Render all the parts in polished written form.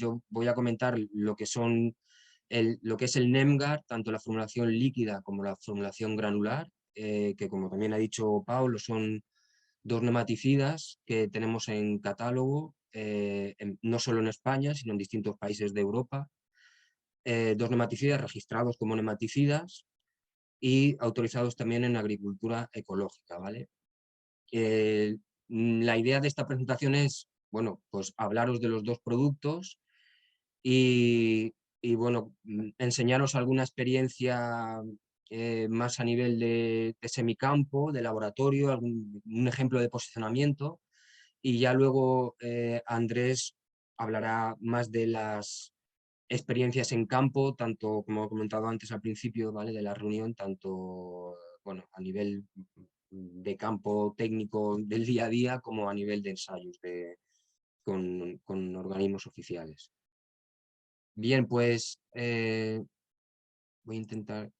yo voy a comentar lo que son lo que es el Nemgar, tanto la formulación líquida como la formulación granular, que como también ha dicho Paulo, son dos nematicidas que tenemos en catálogo, no solo en España, sino en distintos países de Europa. Dos nematicidas registrados como nematicidas y autorizados también en agricultura ecológica, ¿vale? La idea de esta presentación es, bueno, pues hablaros de los dos productos y bueno, enseñaros alguna experiencia más a nivel de semicampo, de laboratorio, un ejemplo de posicionamiento, y ya luego Andrés hablará más de las experiencias en campo, tanto como he comentado antes al principio, ¿vale?, de la reunión, tanto bueno, a nivel de campo técnico del día a día como a nivel de ensayos con organismos oficiales. Bien, pues voy a intentar...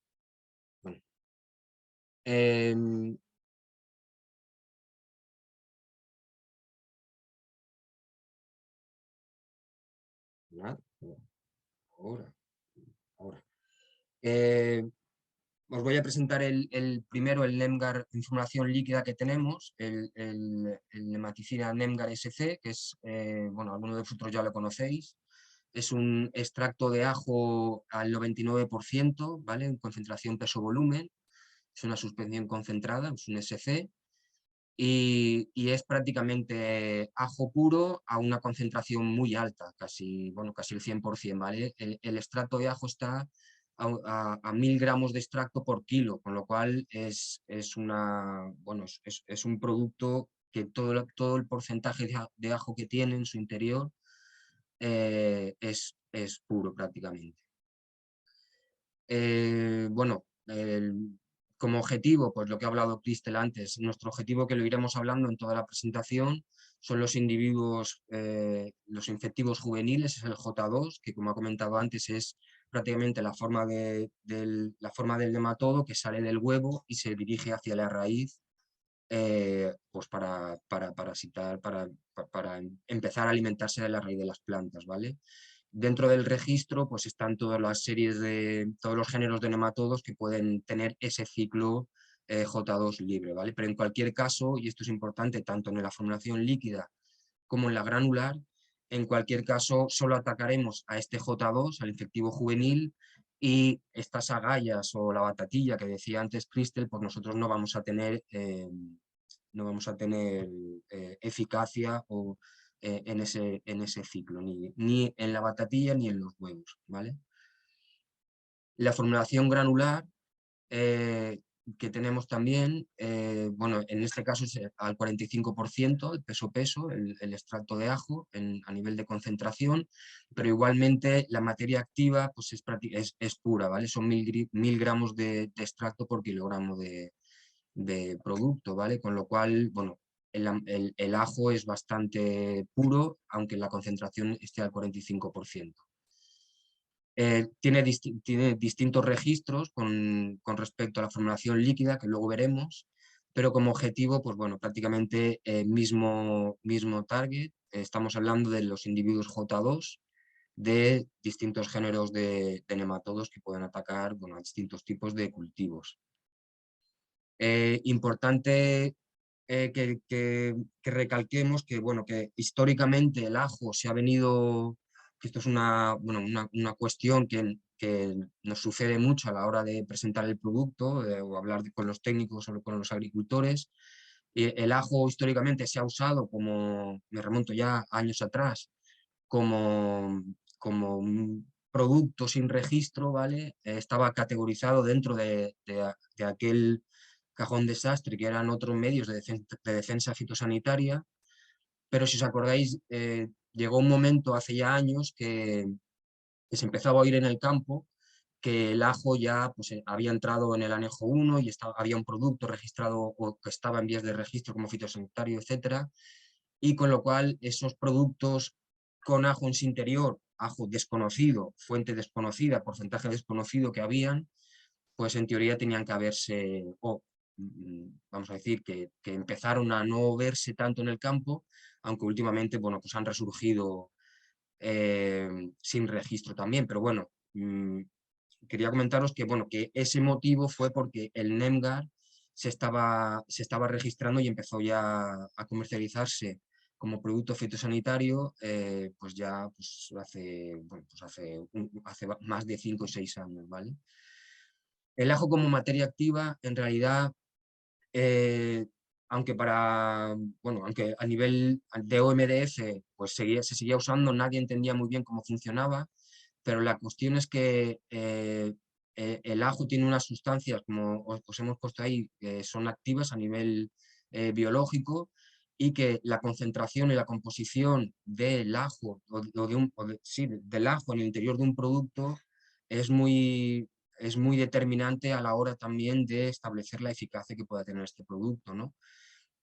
Bueno, ahora, ahora. Os voy a presentar el primero, el Nemgar en formulación líquida que tenemos, el nematicida Nemgar SC, que es, bueno, algunos de vosotros ya lo conocéis. Es un extracto de ajo al 99%, ¿vale? En concentración peso-volumen. Es una suspensión concentrada, es un SC. Y es prácticamente ajo puro a una concentración muy alta, casi, bueno, casi el 100%, ¿vale? El extracto de ajo está a 1000 gramos de extracto por kilo, con lo cual es un producto que todo el porcentaje de ajo que tiene en su interior es puro prácticamente. Bueno, como objetivo, pues lo que ha hablado Cristel antes, nuestro objetivo, que lo iremos hablando en toda la presentación, son los individuos, los infectivos juveniles, es el J2, que como ha comentado antes es prácticamente la forma del nematodo que sale del huevo y se dirige hacia la raíz, pues para parasitar, para empezar a alimentarse de la raíz de las plantas, ¿vale? Dentro del registro pues están todas las series de todos los géneros de nematodos que pueden tener ese ciclo J2 libre, ¿vale? Pero en cualquier caso, y esto es importante tanto en la formulación líquida como en la granular, en cualquier caso solo atacaremos a este J2, al infectivo juvenil, y estas agallas o la batatilla que decía antes Cristel, pues nosotros no vamos a tener, eficacia en ese ciclo, ni en la batatilla ni en los huevos, ¿vale? La formulación granular que tenemos también, bueno, en este caso es al 45% el peso-peso, el extracto de ajo a nivel de concentración, pero igualmente la materia activa pues es pura, ¿vale? Son 1000 gramos de extracto por kilogramo de producto, ¿vale? Con lo cual, bueno, el ajo es bastante puro, aunque la concentración esté al 45%. Tiene distintos registros con respecto a la formulación líquida, que luego veremos, pero como objetivo, pues bueno, prácticamente mismo target. Estamos hablando de los individuos J2 de distintos géneros de nematodos que pueden atacar, bueno, a distintos tipos de cultivos. Importante que recalquemos que, bueno, que históricamente el ajo se ha venido, que esto es una cuestión que nos sucede mucho a la hora de presentar el producto o hablar con los técnicos o con los agricultores. El ajo históricamente se ha usado como, me remonto ya años atrás, como un producto sin registro, ¿vale? Estaba categorizado dentro de aquel cajón desastre que eran otros medios de defensa fitosanitaria, pero si os acordáis, llegó un momento hace ya años que se empezaba a oír en el campo que el ajo ya pues, había entrado en el anejo 1 y había un producto registrado o que estaba en vías de registro como fitosanitario, etcétera, y con lo cual esos productos con ajo en su interior, ajo desconocido, fuente desconocida, porcentaje desconocido que habían, pues en teoría tenían que haberse, vamos a decir, que empezaron a no verse tanto en el campo, aunque últimamente, bueno, pues han resurgido sin registro también, pero bueno, quería comentaros que, bueno, que ese motivo fue porque el NemGar se estaba registrando y empezó ya a comercializarse como producto fitosanitario, pues ya pues hace más de 5 o 6 años, ¿vale? El ajo como materia activa, en realidad, aunque aunque a nivel de OMDF pues se seguía usando, nadie entendía muy bien cómo funcionaba, pero la cuestión es que el ajo tiene unas sustancias, como os hemos puesto ahí, que son activas a nivel biológico, y que la concentración y la composición del ajo, del ajo en el interior de un producto es muy determinante a la hora también de establecer la eficacia que pueda tener este producto, ¿no?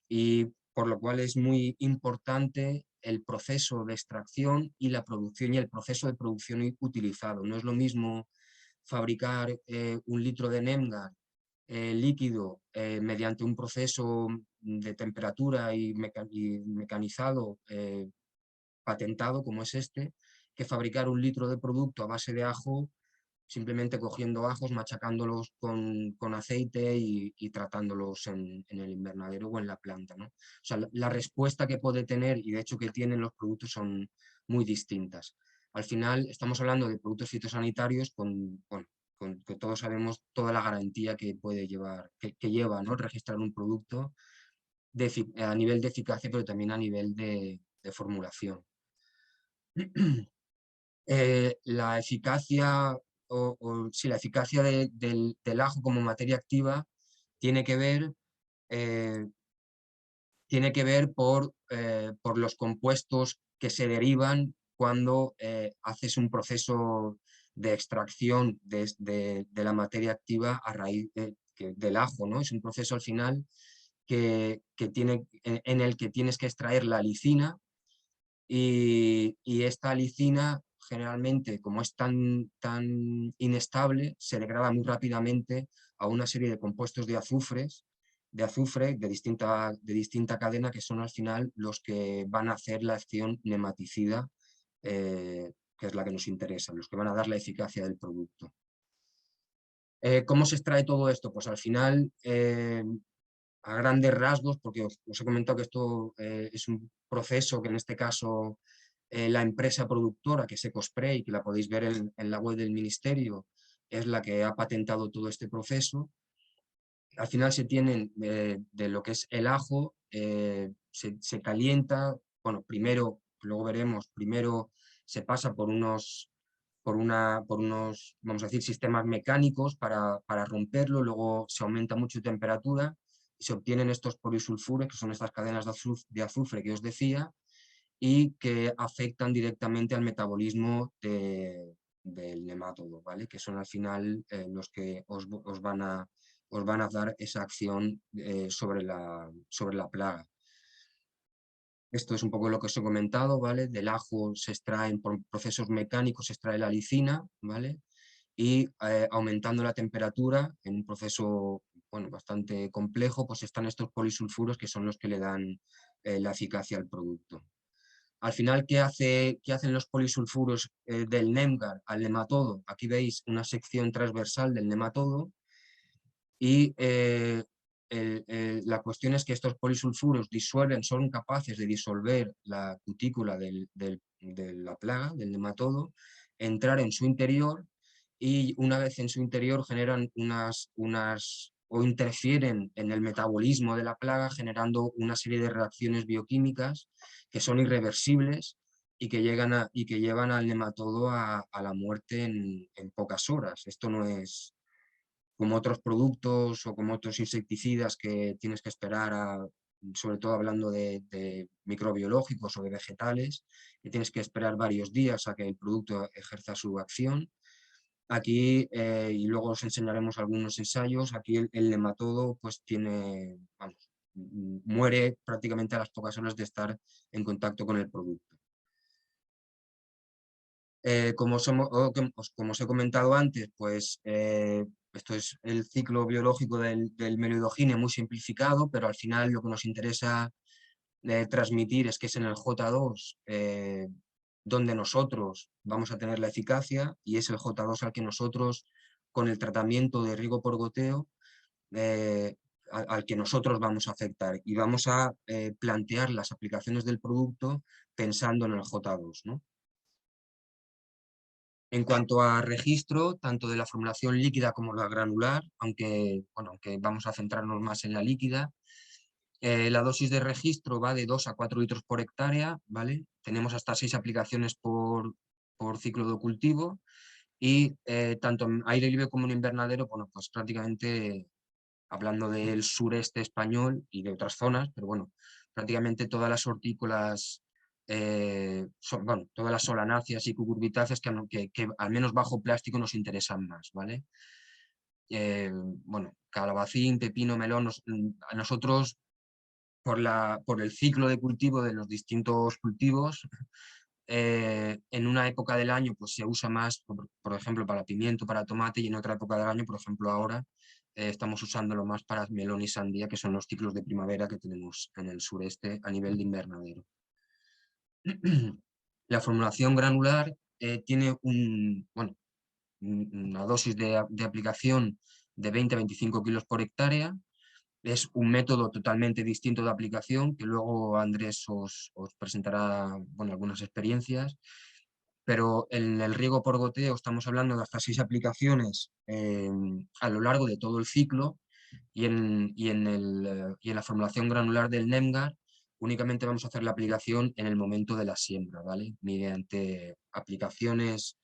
Y por lo cual es muy importante el proceso de extracción y la producción y el proceso de producción utilizado. No es lo mismo fabricar 1 litro de NemGar líquido mediante un proceso de temperatura y mecanizado patentado como es este, que fabricar 1 litro de producto a base de ajo simplemente cogiendo ajos, machacándolos con aceite y tratándolos en el invernadero o en la planta, ¿no? O sea, la respuesta que puede tener, y de hecho que tienen los productos, son muy distintas. Al final estamos hablando de productos fitosanitarios con que todos sabemos toda la garantía que puede llevar, que lleva, ¿no?, registrar un producto a nivel de eficacia, pero también a nivel de formulación. La eficacia, la eficacia del ajo como materia activa tiene que ver, por los compuestos que se derivan cuando haces un proceso de extracción de la materia activa a raíz del ajo, ¿no? Es un proceso al final en el que tienes que extraer la lisina, y esta lisina generalmente, como es tan inestable, se degrada muy rápidamente a una serie de compuestos de azufre de distinta cadena, que son al final los que van a hacer la acción nematicida, que es la que nos interesa, los que van a dar la eficacia del producto. ¿Cómo se extrae todo esto? Pues al final, a grandes rasgos, porque os he comentado que esto es un proceso que en este caso la empresa productora, que es Ecospray, que la podéis ver en la web del ministerio, es la que ha patentado todo este proceso. Al final se tienen de lo que es el ajo, se calienta, bueno, primero, luego veremos, primero se pasa por unos, vamos a decir, sistemas mecánicos para romperlo, luego se aumenta mucho temperatura y se obtienen estos polisulfures, que son estas cadenas de azufre que os decía, y que afectan directamente al metabolismo del nemátodo, ¿vale? Que son al final los que os van a dar esa acción sobre la plaga. Esto es un poco lo que os he comentado, ¿vale? Del ajo se extraen por procesos mecánicos, se extrae la lisina, ¿vale? Y aumentando la temperatura en un proceso, bueno, bastante complejo, pues están estos polisulfuros, que son los que le dan la eficacia al producto. Al final, ¿qué hacen los polisulfuros del NemGar al nematodo? Aquí veis una sección transversal del nematodo, y la cuestión es que estos polisulfuros son capaces de disolver la cutícula de la plaga, del nematodo, entrar en su interior, y una vez en su interior generan o interfieren en el metabolismo de la plaga, generando una serie de reacciones bioquímicas que son irreversibles y que llevan al nematodo a la muerte en pocas horas. Esto no es como otros productos o como otros insecticidas que tienes que esperar, sobre todo hablando de microbiológicos o de vegetales, que tienes que esperar varios días a que el producto ejerza su acción. Aquí, y luego os enseñaremos algunos ensayos, aquí el nematodo pues muere prácticamente a las pocas horas de estar en contacto con el producto. Como os he comentado antes, pues esto es el ciclo biológico del Meliodogine muy simplificado, pero al final lo que nos interesa transmitir es que es en el J2 donde nosotros vamos a tener la eficacia, y es el J2 al que nosotros, con el tratamiento de riego por goteo, al que nosotros vamos a afectar, y vamos a plantear las aplicaciones del producto pensando en el J2, ¿no? En cuanto a registro, tanto de la formulación líquida como la granular, aunque vamos a centrarnos más en la líquida, la dosis de registro va de 2 a 4 litros por hectárea, ¿vale? Tenemos hasta 6 aplicaciones por ciclo de cultivo, y tanto en aire libre como en invernadero, bueno, pues prácticamente, hablando del sureste español y de otras zonas, pero bueno, prácticamente todas las hortícolas, todas las solanáceas y cucurbitáceas que al menos bajo plástico nos interesan más, ¿vale? Bueno, calabacín, pepino, melón, a nosotros, por el ciclo de cultivo de los distintos cultivos, en una época del año pues se usa más, por ejemplo, para pimiento, para tomate, y en otra época del año, por ejemplo ahora, estamos usándolo más para melón y sandía, que son los ciclos de primavera que tenemos en el sureste a nivel de invernadero. La formulación granular tiene una dosis de aplicación de 20 a 25 kilos por hectárea. Es un método totalmente distinto de aplicación, que luego Andrés os presentará, bueno, algunas experiencias, pero en el riego por goteo estamos hablando de hasta 6 aplicaciones a lo largo de todo el ciclo, y en la formulación granular del Nemgar únicamente vamos a hacer la aplicación en el momento de la siembra, ¿vale? Mediante aplicaciones,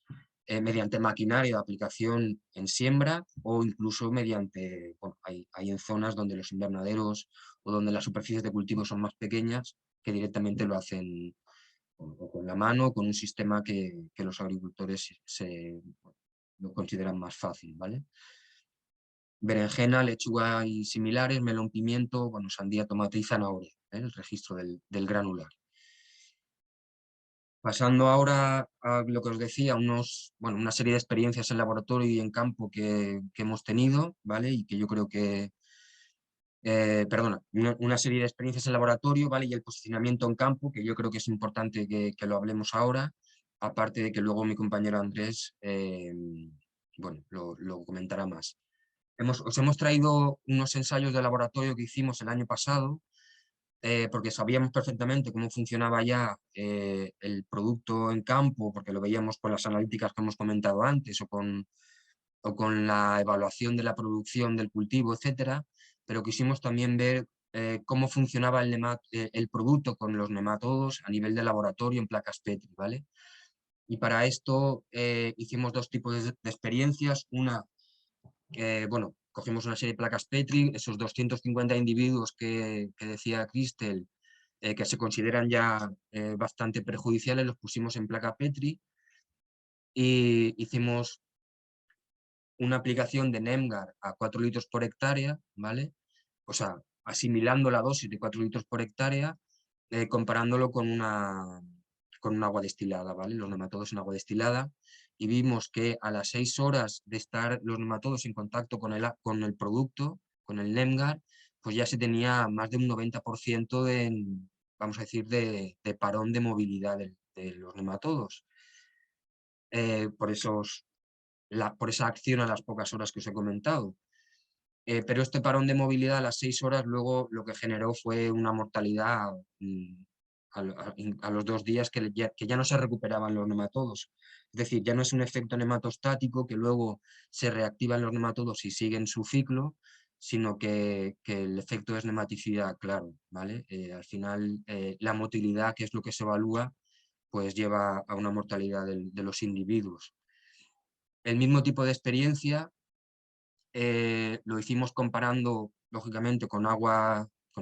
mediante maquinaria de aplicación en siembra, o incluso mediante, bueno, hay en zonas donde los invernaderos o donde las superficies de cultivo son más pequeñas, que directamente lo hacen o con la mano, o con un sistema que los agricultores lo consideran más fácil, ¿vale? Berenjena, lechuga y similares, melón, pimiento, bueno, sandía, tomate y zanahoria, el registro del granular. Pasando ahora a lo que os decía, una serie de experiencias en laboratorio y en campo que hemos tenido, ¿vale? Y que yo creo que, una serie de experiencias en laboratorio, ¿vale? Y el posicionamiento en campo, que yo creo que es importante que lo hablemos ahora, aparte de que luego mi compañero Andrés, lo comentará más. Os hemos traído unos ensayos de laboratorio que hicimos el año pasado, porque sabíamos perfectamente cómo funcionaba ya el producto en campo, porque lo veíamos con las analíticas que hemos comentado antes, o con la evaluación de la producción del cultivo, etcétera, pero quisimos también ver cómo funcionaba el producto con los nematodos a nivel de laboratorio en placas Petri, ¿vale? Y para esto hicimos dos tipos de experiencias. Una, cogimos una serie de placas Petri, esos 250 individuos que decía Cristel, que se consideran ya bastante perjudiciales, los pusimos en placa Petri, y hicimos una aplicación de Nemgar a 4 litros por hectárea, ¿vale? O sea, asimilando la dosis de 4 litros por hectárea, comparándolo con un agua destilada, ¿vale? Los nematodos en agua destilada, y vimos que a las 6 horas de estar los nematodos en contacto con el producto, con el Nemgar, pues ya se tenía más de un 90% vamos a decir, de parón de movilidad de los nematodos. Por esa acción a las pocas horas que os he comentado. Pero este parón de movilidad a las 6 horas luego lo que generó fue una mortalidad a los 2 días, que ya no se recuperaban los nematodos. Es decir, ya no es un efecto nematostático que luego se reactivan los nematodos y siguen su ciclo, sino que el efecto es nematicidad, claro, ¿vale? Al final, la motilidad, que es lo que se evalúa, pues lleva a una mortalidad de los individuos. El mismo tipo de experiencia lo hicimos comparando, lógicamente, con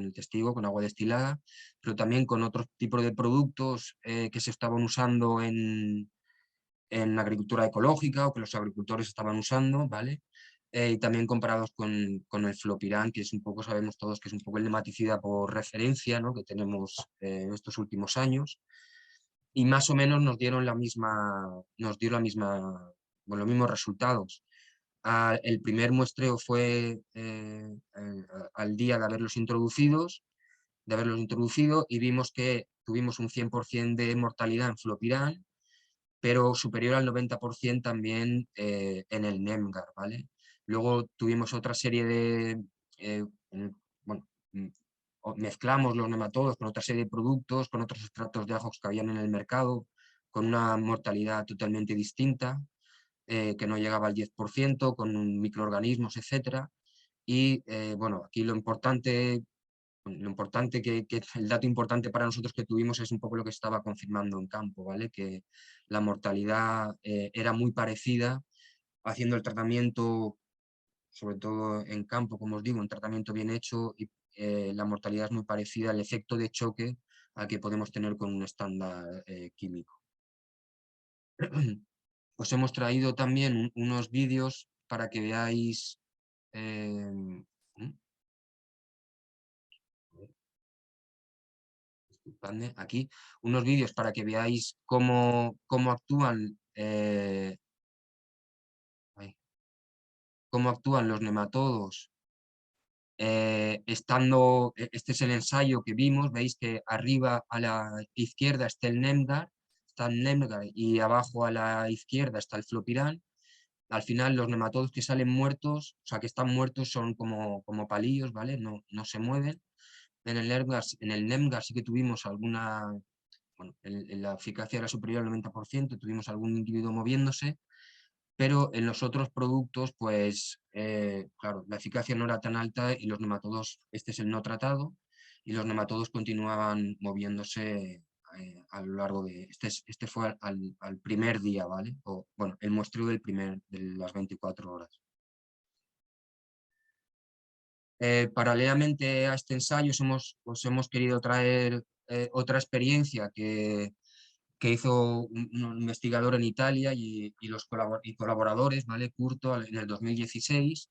el testigo, con agua destilada, pero también con otros tipos de productos que se estaban usando en agricultura ecológica, o que los agricultores estaban usando, ¿vale? Y también comparados con el Flopiran, que es un poco, sabemos todos que es un poco el nematicida por referencia, ¿no?, que tenemos en estos últimos años, y más o menos nos dio los mismos resultados. El primer muestreo fue al día de haberlos introducido, y vimos que tuvimos un 100% de mortalidad en Flopiran, pero superior al 90% también en el NEMGAR, ¿vale? Luego tuvimos otra serie de, bueno, mezclamos los nematodos con otra serie de productos, con otros extractos de ajos que habían en el mercado, con una mortalidad totalmente distinta, que no llegaba al 10%, con microorganismos, etcétera. Y bueno, aquí lo importante el dato importante para nosotros que tuvimos es un poco lo que estaba confirmando en campo, ¿vale? Que la mortalidad era muy parecida, haciendo el tratamiento, sobre todo en campo, como os digo, un tratamiento bien hecho, y la mortalidad es muy parecida al efecto de choque al que podemos tener con un estándar químico. Os hemos traído también unos vídeos para que veáis aquí unos vídeos para que veáis cómo actúan los nematodos este es el ensayo que vimos, veis que arriba a la izquierda está el NEMGAR, y abajo a la izquierda está el Flopiran. Al final los nematodos que salen muertos, o sea que están muertos, son como palillos, ¿vale? No se mueven. En el NEMGAR sí que tuvimos alguna, bueno, la eficacia era superior al 90%, tuvimos algún individuo moviéndose, pero en los otros productos, pues, claro, la eficacia no era tan alta y los nematodos, este es el no tratado, y los nematodos continuaban moviéndose a lo largo de, este fue al primer día, ¿vale? O, bueno, el muestreo de las 24 horas. Paralelamente a este ensayo os hemos querido traer otra experiencia que hizo un investigador en Italia y los colaboradores, ¿vale? Curto, en el 2016,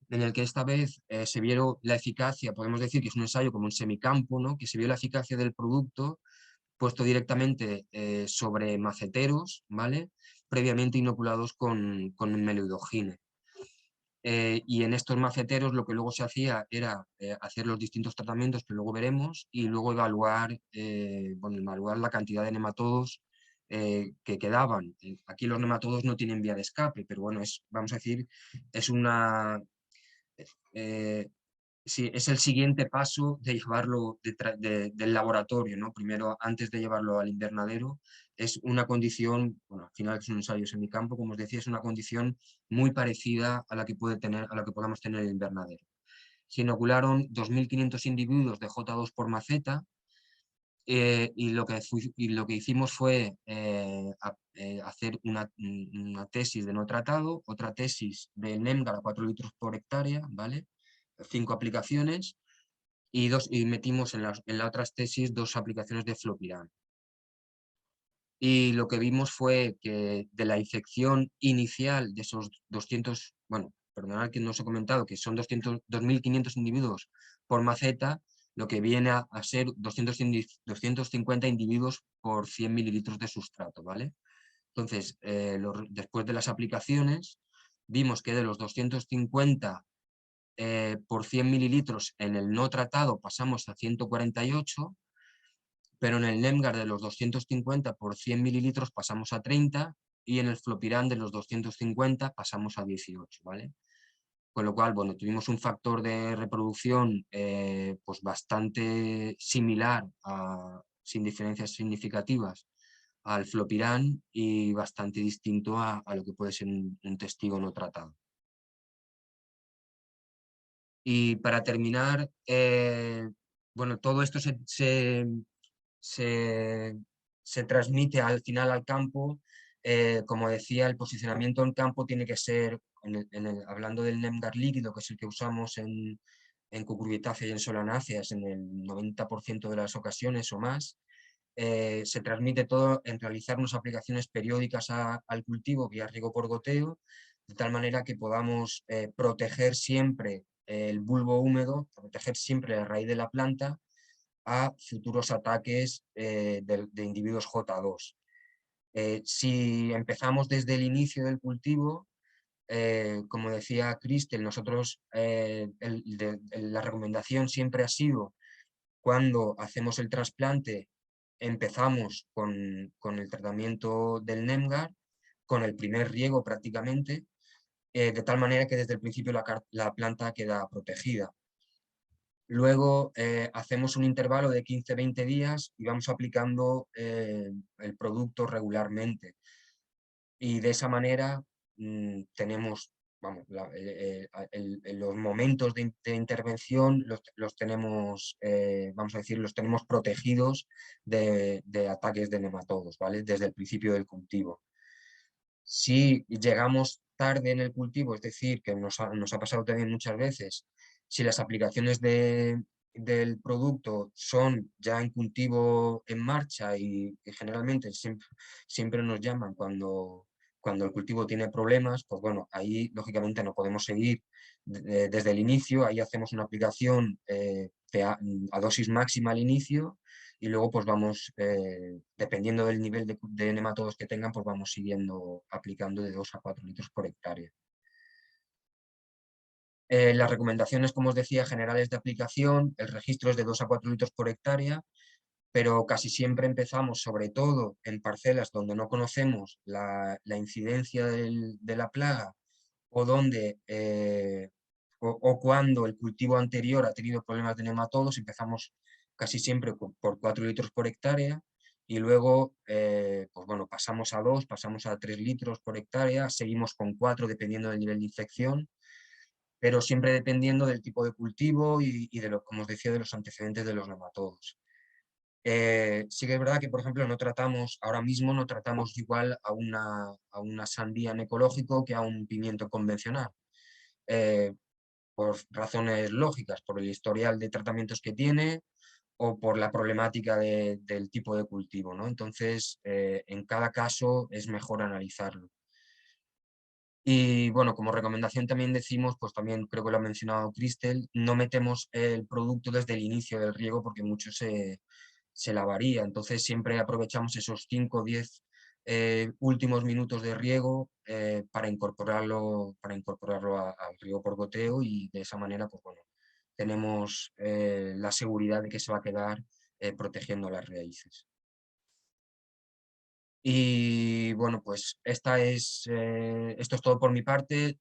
en el que esta vez se vieron la eficacia, podemos decir que es un ensayo como un semicampo, ¿no? Que se vio la eficacia del producto puesto directamente sobre maceteros, ¿vale? Previamente inoculados con meloidogine. Y en estos maceteros lo que luego se hacía era hacer los distintos tratamientos que luego veremos y luego evaluar la cantidad de nematodos que quedaban. Aquí los nematodos no tienen vía de escape, pero bueno, vamos a decir, es una... sí, es el siguiente paso de llevarlo del laboratorio, ¿no? Primero, antes de llevarlo al invernadero, es una condición, bueno, al final es un ensayo semicampo, como os decía, es una condición muy parecida a la que podamos tener en el invernadero. Se inocularon 2.500 individuos de J2 por maceta, y lo que hicimos fue hacer una tesis de no tratado, otra tesis de NEMGAR a 4 litros por hectárea, ¿vale? 5 aplicaciones, y metimos en las otras tesis 2 aplicaciones de Flopiran. Y lo que vimos fue que de la infección inicial de esos 200, bueno, perdonad que no os he comentado que son 2.500 individuos por maceta, lo que viene a ser 250 individuos por 100 mililitros de sustrato, ¿vale? Entonces, después de las aplicaciones, vimos que de los 250 por 100 mililitros en el no tratado pasamos a 148, pero en el NEMGAR de los 250 por 100 mililitros pasamos a 30 y en el Flopiran de los 250 pasamos a 18, ¿vale? Con lo cual, bueno, tuvimos un factor de reproducción pues bastante similar, sin diferencias significativas, al Flopiran y bastante distinto a lo que puede ser un testigo no tratado. Y para terminar, bueno, todo esto se transmite al final al campo. Como decía, el posicionamiento en campo tiene que ser, hablando del NEMGAR líquido, que es el que usamos en cucurbitáceas y en solanáceas en el 90% de las ocasiones o más, se transmite todo en realizar unas aplicaciones periódicas al cultivo vía riego por goteo, de tal manera que podamos proteger siempre el bulbo húmedo, proteger siempre la raíz de la planta a futuros ataques de individuos J2. Si empezamos desde el inicio del cultivo, como decía Cristel, nosotros la recomendación siempre ha sido, cuando hacemos el trasplante, empezamos con el tratamiento del Nemgar, con el primer riego prácticamente, de tal manera que desde el principio la planta queda protegida. Luego hacemos un intervalo de 15-20 días y vamos aplicando el producto regularmente. Y de esa manera tenemos, vamos, los momentos de intervención los tenemos, vamos a decir, los tenemos protegidos de ataques de nematodos, ¿vale? Desde el principio del cultivo. Si llegamos tarde en el cultivo, es decir, que nos ha pasado también muchas veces, si las aplicaciones del producto son ya en cultivo en marcha y generalmente siempre nos llaman cuando el cultivo tiene problemas, pues bueno, ahí lógicamente no podemos seguir desde el inicio, ahí hacemos una aplicación a dosis máxima al inicio y luego pues vamos, dependiendo del nivel de nematodos que tengan, pues vamos siguiendo aplicando de 2 a 4 litros por hectárea. Las recomendaciones, como os decía, generales de aplicación, el registro es de 2 a 4 litros por hectárea, pero casi siempre empezamos, sobre todo en parcelas donde no conocemos la incidencia de la plaga o donde o cuando el cultivo anterior ha tenido problemas de nematodos, empezamos casi siempre por 4 litros por hectárea y luego pues bueno, pasamos a 2, pasamos a 3 litros por hectárea, seguimos con 4 dependiendo del nivel de infección, pero siempre dependiendo del tipo de cultivo y de lo, como os decía, de los antecedentes de los nematodos. Sí que es verdad que, por ejemplo, ahora mismo no tratamos igual a una sandía en ecológico que a un pimiento convencional, por razones lógicas, por el historial de tratamientos que tiene o por la problemática del tipo de cultivo, ¿no? Entonces, en cada caso es mejor analizarlo. Y bueno, como recomendación también decimos, pues también creo que lo ha mencionado Cristel, no metemos el producto desde el inicio del riego porque mucho se lavaría. Entonces siempre aprovechamos esos 5 o 10 últimos minutos de riego para incorporarlo al riego por goteo y de esa manera, pues bueno, tenemos la seguridad de que se va a quedar protegiendo las raíces. Y bueno, pues esto es todo por mi parte.